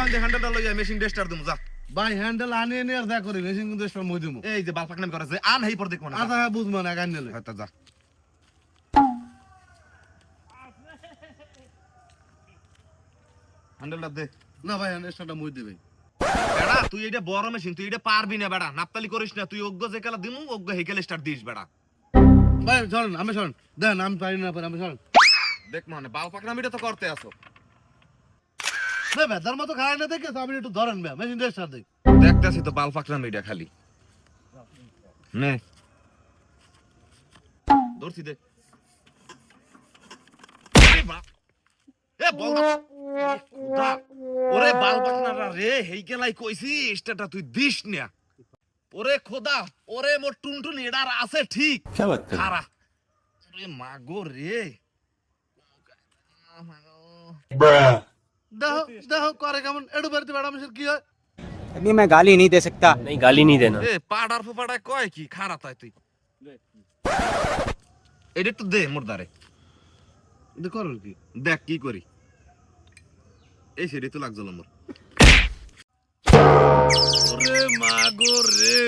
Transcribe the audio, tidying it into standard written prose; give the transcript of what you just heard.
আমি হ্যান্ডেলটা লইয়া মেশিন টেস্টার দিমু যা ভাই হ্যান্ডেল আনে নে আর দেখা করি মেশিন কিন্তু এক্সট্রা মই দিমু এই যে বাল পাকনামি করে যে আন হেই পর দেখবো না আচ্ছা বুঝবো না গান নিলে হয়তো যা হ্যান্ডেলটা দে না ভাই এক্সট্রাটা মই দিবে বেড়া তুই এটা বড় মেশিন তুই এটা পারবি না বেড়া নাপতালি করিস না তুই অজ্ঞ যে খেলা দিমু অজ্ঞ হেকেল স্টার্ট দিস বেড়া ভাই চলেন আমি চলেন দেন আমি পারি না পারি আমি চলেন দেখ মানে বাল পাকনামিটা তো করতে আসো ভাই বেদার মতো খায় না দেখে আপনি একটু ধরেন ভাই মেশিন টেস্টার দেই দেখতেছি তো বাল পাকনামিটা খালি নে ধরছি দে আরে বাপ এ বল না। খোদা, ওরে বাল পাকনারা রে হেই গেলাই কইছি স্টারটা তুই দিস না ওরে খোদা ওরে মোর টুনটুন এডার আছে ঠিক क्या बात कर খারা ওরে মাগো রে দেখো দেখো করে কেমন একটু বাড়িতে বেড়া মেশিন কি হয় अभी मैं गाली नहीं दे सकता नहीं गाली नहीं देना এ পাড়ার ফোপাড়ায় কয় কি খারা তাই তুই এটা একটু দে মোর দারে এটা করো কি দেখ কি করি এই সেটাই তো লাগছিল মোর ওরে মাগো রে